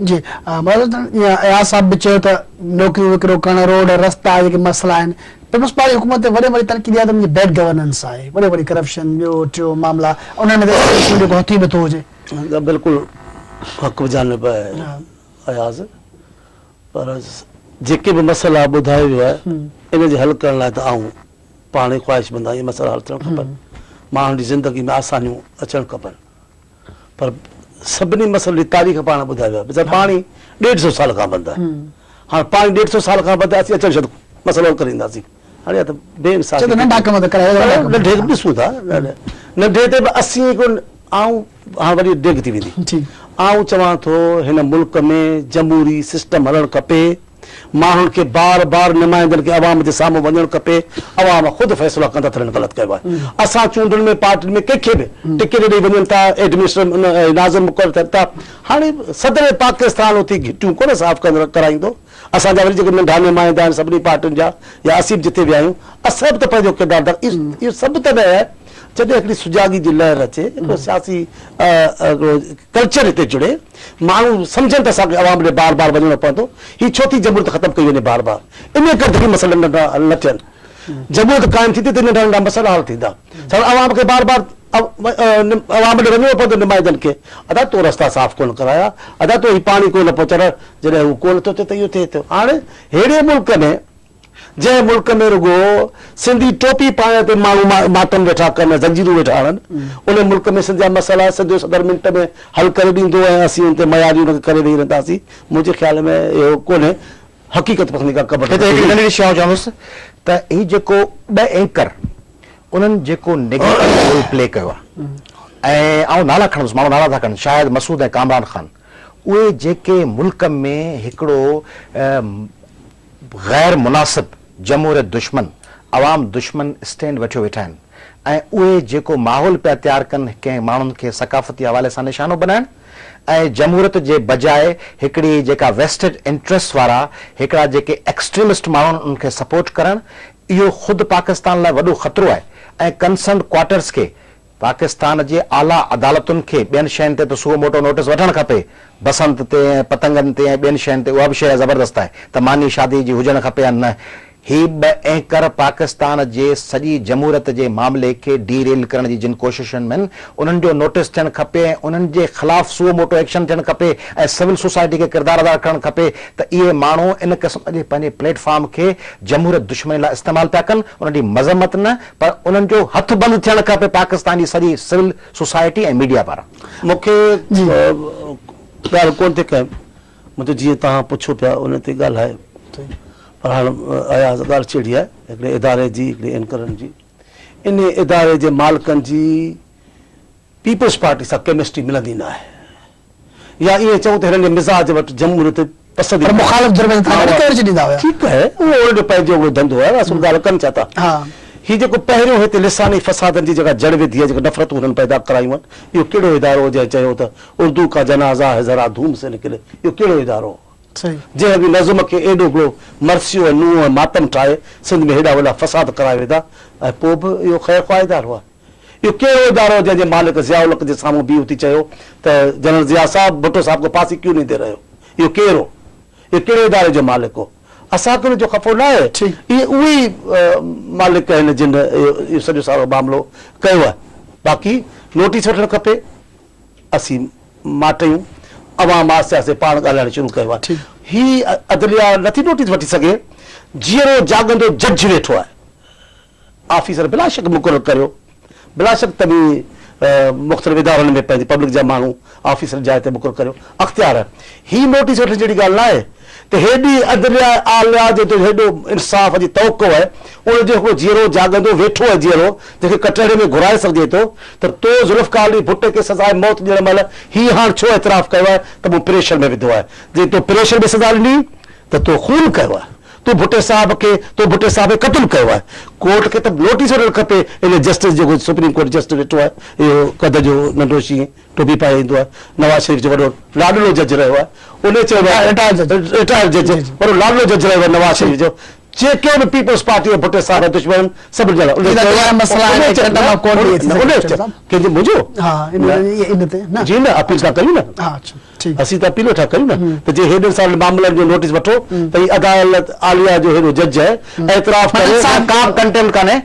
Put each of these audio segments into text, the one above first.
जी अयाज़ साहब बि चयो त नौकिरियूं विकिरो करणु रोड रस्ता जेके मसइला आहिनि पीपल्स पार्टी हुकूमत वॾे वॾी तनक़ीद आहे त मुंहिंजी बैड गवर्नेंस आहे वॾे वॾी करप्शन ॿियो टियों मामला उन्हनि में जेको हथी नथो हुजे बिल्कुलु हक़ जानब आहे अयाज़ पर जेके बि मसइला ॿुधायो वियो आहे इन जे हल करण लाइ त आऊं पाण ई ख़्वाहिशमंद आहियां मसइला हल थियणु खपनि माण्हुनि जी ज़िंदगी में आसानियूं अचणु खपनि पर सभिनी मसइलनि जी तारीख़ पाण ॿुधायो आहे बेचारा पाणी 150 साल खां बंदि आहे हाणे पाणी 150 साल खां बंदि आहे असीं अचनि छॾ मसइलो हल करींदासीं हाणे त बेइंसाफ़ी नंढा कम त करायो नंढे बि ॾिसूं था नंढे ते बि 80 आऊं हाणे वरी डेग थी वेंदी आऊं चवां थो हिन मुल्क में जमहूरी सिस्टम हलणु खपे माण्हुनि खे बार बार नुमाइंदनि खे अवाम जे साम्हूं वञणु खपे अवाम ख़ुदि फ़ैसिला कंदा त ग़लति कयो आहे असां चूंडुनि में पार्टियुनि में कंहिंखे बि टिकट ॾेई वञनि था एडमिनिस्ट्रेशन नाज़िम मुक़ररु थियनि था हाणे सदर पाकिस्तान उथी घिटियूं कोन साफ़ कराईंदो असांजा वरी जेके नंढा नुमाइंदा आहिनि सभिनी पार्टियुनि जा या असीं बि जिते विया आहियूं असां बि त पंहिंजो किरदारु इहो सभु त न आहे जॾहिं हिकिड़ी सुजागी जी लहर अचे हिकिड़ो सियासी कल्चर हिते जुड़े माण्हू सम्झनि त असांखे अवाम ॾे बार बार वञिणो पवंदो हीअ छो थी जमहूरियत ख़तमु कई वञे बार बार इन करे मसइला नंढा हल न थियनि जमहूरियत क़ाइमु थींदी त नंढा नंढा मसइला हल थींदा अवाम खे बार बार अवाम ॾे वञिणो पवंदो नुमाइंदनि खे अदा तो रस्ता साफ़ कोन कराया अदा तो ही पाणी कोन पहुचायो जॾहिं हू कोन थो थिए त इहो थिए थो हाणे अहिड़े मुल्क में जंहिं मुल्क में रुगो सिंधी टोपी पाइण ते माण्हू मातम वेठा कनि ज़ंजीरूं वेठा हणनि उन मुल्क में सिंध जा मसइला सिंधु सदर मिंट में हल करे ॾींदो ऐं असीं उन ते मयारियूं हुनखे करे ॾेई रहंदासीं मुंहिंजे ख़्याल में इहो कोन्हे हक़ीक़त पसंदी का ख़बर नंढी शइ चवंदुसि त ही जेको 2 एंकर उन्हनि जेको नेगेटिव रोल प्ले कयो आहे ऐं आउं नाला खणंदुसि माण्हू नाला था खणनि शायदि मसूद ऐं कामरान ख़ान उहे जेके मुल्क में हिकिड़ो गैर मुनासिब जमहूरियत दुश्मन अवाम दुश्मन स्टैंड वेठो वेठा आहिनि ऐं उहे जेको माहौल पिया तयारु कनि कंहिं माण्हुनि खे सकाफ़ती हवाले सां निशानो बनाइनि ऐं जमहूरियत जे बजाए हिकिड़ी जेका वेस्टेड इंट्रस्ट वारा हिकिड़ा जेके एक्सट्रीमिस्ट माण्हू उनखे सपोर्ट करणु इहो ख़ुदि पाकिस्तान लाइ वॾो ख़तरो आहे ऐं कंसर्न क्वार्टर्स खे पाकिस्तान जे आला अदालतुनि खे ॿियनि शयुनि ते त सुओ मोटो नोटिस वठणु खपे बसंत ते ऐं पतंगनि ते ऐं ॿियनि शयुनि ते उहा बि शइ ज़बरदस्त आहे त मानी शादी जी हुजणु खपे या न ही 2 एंकर पाकिस्तान जे सॼी जमहूरियत जे मामले खे डीरेल करण जी जिन कोशिशुनि में उन्हनि जो नोटिस थियणु खपे ऐं उन्हनि जे ख़िलाफ़ सुओ मोटो एक्शन थियणु खपे ऐं सिविल सोसाइटी खे किरदारु अदा करणु खपे त इहे माण्हू इन क़िस्म जे पंहिंजे प्लेटफॉर्म खे जमहूरियत दुश्मनी लाइ इस्तेमालु था कनि उन्हनि जी मज़म्मत न पर उन्हनि जो हथु बंदि थियणु खपे पाकिस्तान जी सॼी सिविल सोसाइटी ऐं मीडिया पारां मूंखे ॻाल्हि कोन थी कयमि मुंहिंजो जीअं तव्हां पुछो पिया उन ते ॻाल्हाए पर हाणे अयाज़ ॻाल्हि छेड़ी आहे हिकिड़े इदारे जी हिकिड़े एंकरनि जी इन इदारे जे मालिकनि जी पीपल्स पार्टी सां केमिस्ट्री मिलंदी न आहे या ईअं चऊं त हिननि जे मिज़ाज वटि जमहूरियत पसंदि ठीकु आहे उहो उनजो पंहिंजो उहो धंधो आहे असां ॻाल्हि कनि छा था हीअ जेको पहिरियों हिते लिसानी फसादनि जी जेका जड़ विधी आहे जेका नफ़रतूं हुननि पैदा करायूं आहिनि इहो कहिड़ो इदारो जंहिं चयो त उर्दू का जनाज़ा है ज़रा धूम से निकिरे इहो कहिड़ो इदारो जंहिं बि नज़म खे एॾो हिकिड़ो मरसियो ऐं नूह ऐं मातम ठाहे सिंध में हेॾा वॾा फसाद कराए वेंदा ऐं पोइ बि इहो ख़ैर ख़्वाह इदारो आहे इहो कहिड़ो इदारो जंहिंजे मालिक ज़ियाउल जे साम्हूं बीह उथी चयो त जनरल ज़िया साहब भुट्टो साहब को फांसी क्यों नहीं दे रहे हो इहो कहिड़ो इहो कहिड़े इदारे जो मालिक हो असांखे हुनजो खफ़ो न आहे इहे उहे ई मालिक आहिनि जिन इहो सॼो सारो मामिलो कयो आहे बाक़ी नोटिस वठणु खपे असीं माटियूं अवाम आस्ते आस्ते पाण ॻाल्हाइणु शुरू कयो आहे हीअ अदलिया नथी नोटिस वठी सघे जीअरो जाॻंदो जज वेठो आहे ऑफिसर बिला शक मुक़ररु करियो बिला शक त बि मुख़्तलिफ़ इदारनि में पंहिंजे पब्लिक जा माण्हू ऑफिसर जाइ ते मुक़ररु करियो अख़्तियार आहे हीअ नोटिस वठण जहिड़ी ॻाल्हि न आहे त हेॾी अदलिया आलिया जो हेॾो इंसाफ़ जी तवक़ो आहे उनजो हिकिड़ो जीअरो जाॻंदो वेठो आहे जीअरो जंहिंखे कटहरे में घुराए सघिजे थो त तो ज़ुल्फ़कार अली भुट्टे खे सज़ाए मौत ॾियण महिल हीअ हाणे छो एतिराफ़ कयो आहे त मूं प्रेशर में विधो आहे जे तो प्रेशर में सज़ा ॾिनी त तो खून कयो आहे तूं भुट्टे साहिब खे खे क़तलु कयो आहे कोर्ट खे त नोटिस वठणु खपे इन जस्टिस जेको सुप्रीम कोर्ट जस्टिस वेठो आहे इहो कद जो नंढो शींहुं टोपी पाए ईंदो आहे नवाज़ शरीफ़ जो वॾो लाडलो जज रहियो आहे उन चयो आहे रिटायर्ड जज वॾो लाडलो जज रहियो आहे नवाज़ शरीफ़ जो जेके बि पीपल्स पार्टी भुट्टे साहिब दुश्मन सभु कंहिंजे मुंहिंजो जी न अपील था कयूं न ठीक। असीं त अपील वेठा कयूं न त जे हेॾे साल मामलनि जो नोटिस वठो त ही अदालत आलिया जो हेॾो जज है एतराफ़ करे का कंटेम्प्ट काने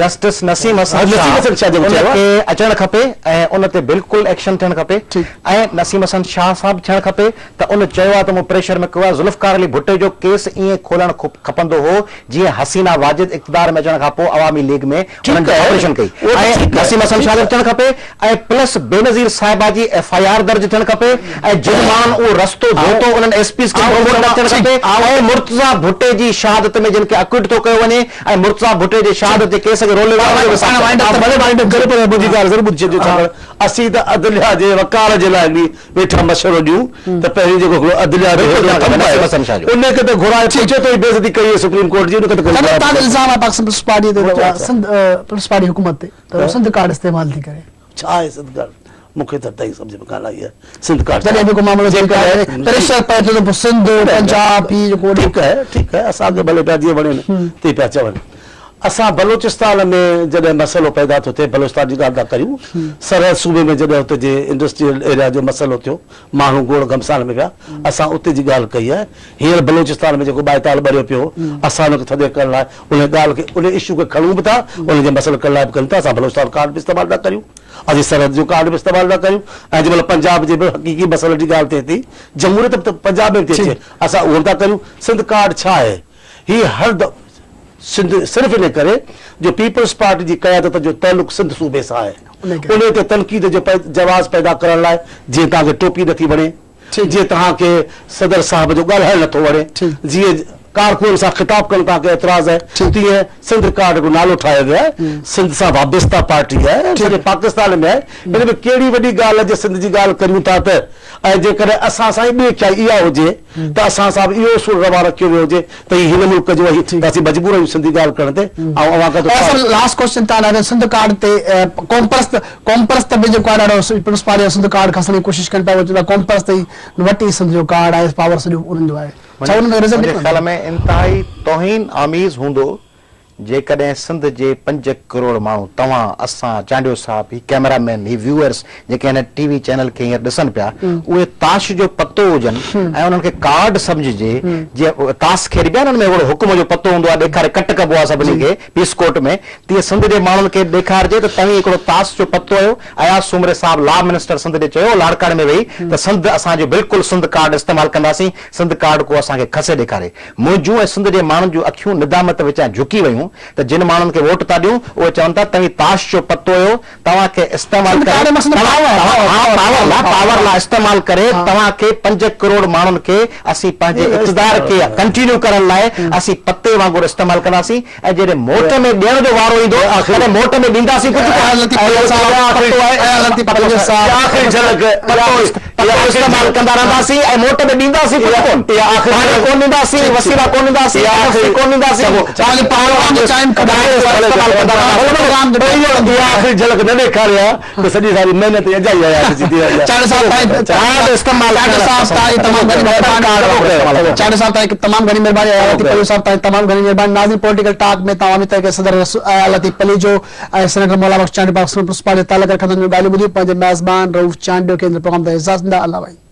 जस्टिस नसीम हसन शाह उनखे अचणु खपे ऐं उन ते बिल्कुलु एक्शन थियणु खपे ऐं नसीम हसन शाह साहब थियणु खपे त उन चयो आहे त मूं प्रेशर में कयो आहे ज़ुल्फ़िकार अली भुट्टो जो केस ईअं खोलणु खपंदो हो जीअं हसीना वाजिद इक़्तिदार में अचण खां पोइ अवामी लीग में उन्हनि ऑपरेशन कई ऐं नसीम हसन शाह थियणु खपे ऐं प्लस बेनज़ीर साहिबा जी FIR दर्ज थियणु खपे ऐं जिन माण्हुनि उहो रस्तो धोतो उन्हनि SPs खे थियणु खपे ऐं मुर्तज़ा भुट्टे जी शहादत में जिन खे अक्विट थो कयो वञे ऐं मुर्तज़ा भुट्टे जे शहादत जे केस खे रोले असीं त अदलिया जे वकार जे लाइ बि वेठा मशवरो ॾियूं त पहिरीं जेको अदलिया उनखे त घुराए पूछे तो बेइज्जती कई सुप्रीम कोर्ट जी उनखे तव्हां इल्ज़ाम आहे पाकिस्तान पुलिस पार्टी ते सिंध पुलिस पार्टी हुकूमत ते त सिंध कार्ड इस्तेमाल थी करे छा आहे सिंध कार्ड मूंखे त तई सम्झ में कान आई आहे सिंध कार्ड जॾहिं बि को मामलो प्रेशर पए थो त सिंध पंजाब ठीकु आहे असांखे भले पिया जीअं वणे न ते पिया चवनि असां बलोचिस्तान में जॾहिं मसइलो पैदा थो थिए बलोचिस्तान जी ॻाल्हि था करियूं सरहद सूबे में जॾहिं हुते जे इंडस्ट्रियल एरिया जो मसइलो थियो माण्हू गोड़ घमसान में पिया असां उते जी ॻाल्हि कई आहे हींअर बलोचिस्तान में जेको ॿाएताल ॿरियो पियो असां हुनखे थधे करण लाइ उन ॻाल्हि खे उन इशू खे खणूं बि था उनजे मसइले करण लाइ बि कयूं था असां बलोचिस्तान कार्ड बि इस्तेमालु था करियूं अॼु सरहद जो कार्ड बि इस्तेमालु था करियूं ऐं जंहिंमहिल पंजाब जे बि हक़ीक़ी मसइले जी ॻाल्हि थिए थी जमहूरियत त पंजाब में थी अचे असां उहो था करियूं सिंध कार्ड छा आहे हीअ हर सिंध सिर्फ़ इन करे जो पीपल्स पार्टी जी क़यादत जो तइल्लुक़ सिंध सूबे सां आहे उन ते तनक़ीद जो जवाज़ पैदा करण लाइ जीअं तव्हांखे टोपी नथी वणे जीअं तव्हांखे सदर साहब जो ॻाल्हाइणु नथो वणे जीअं कारकुन सां ख़िताब करण तव्हांखे एतिराज़ आहे तीअं सिंध कार्ड जो नालो ठाहियो वियो आहे सिंध सां वाबस्ता पार्टी आहे सॼे पाकिस्तान में आहे हिन में कहिड़ी वॾी ॻाल्हि आहे जे सिंध जी ॻाल्हि करियूं था त ऐं जेकॾहिं असां सां ॿिए क्या इहा हुजे त असां सां बि इहो सुर रवा रखियो वियो हुजे त हिन मुल्क जो असीं मजबूर आहियूं सिंधी ॻाल्हि करण ते ऐं लास्ट क्वेश्चन तव्हां सिंध कार्ड ते कॉम्परस बि जेको आहे ॾाढो पुलिस पार्टी सिंध कार्ड खसण जी कोशिशि कनि पिया चवंदा कॉम्परस ते वठी सिंध जो कार्ड आहे पावर सॼो उन्हनि जो आहे मुंहिंजे ख़्याल में इंतिहाई तौहीन आमीज़ हूंदो जेकॾहिं सिंध जे 5 करोड़ माण्हू तव्हां असां चांडियो साहब ही कैमरामैन ही व्यूअर्स जेके हिन TV चैनल खे हींअर ॾिसनि पिया उहे ताश जो पतो हुजनि ऐं उन्हनि खे कार्ड सम्झिजे जीअं ताश खेॾी पिया उन्हनि में ओड़ो हुकुम जो पतो हूंदो आहे ॾेखारे कट कबो आहे सभिनी खे पीस कोर्ट में तीअं सिंध जे माण्हुनि खे ॾेखारिजे त तव्हीं हिकिड़ो ताश जो पतो आयो अयाज सुमरे साहब लॉ मिनिस्टर सिंध ॾे चयो लाड़काणे में वेही त सिंध असांजो बिल्कुलु सिंध कार्ड इस्तेमालु कंदासीं सिंध कार्ड को असांखे खसे ॾेखारे मुंहिंजूं ऐं सिंध जे माण्हुनि जूं अखियूं निदामत विचां झुकी वयूं त जिन माण्हुनि खे वोट था ॾियूं उहे चवनि था तव्हीं ताश जो पतो हुयो तव्हांखे इस्तेमालु पावर लाइ इस्तेमालु करे तव्हांखे 5 करोड़ माण्हुनि खे असीं पंहिंजे इक़्तिदार खे कंटिन्यू करण लाइ असीं पते वांगुरु इस्तेमालु कंदासीं ऐं जॾहिं मोट में ॾियण जो वारो ईंदो तॾहिं मोट में ॾींदासीं इस्तेमालु कंदा रहंदासीं ऐं मोट में ॾींदासीं कोन ॾींदासीं वसीला कोन ॾींदासीं कोन ॾींदासीं आख़िरी झलक न ॾेखारियो आहे त सॼी सारी महिनत अजाई तमामु घणी महिरबानी तमामु घणी महिरबानी नाज़रीन पॉलिटिकल टॉक में तव्हां तरीक़े सदर लतीफ़ अली जो ऐं सेनेटर मौला बख्श चांडियो पाकिस्तान पुलिस पार्टी तालुक़ रखंदड़ ॻाल्हियूं ॿुधियूं पंहिंजे मेज़बान रऊफ़ चांडियो के प्रोग्राम ते इजाज़त ॾींदा अल्लाह भाई।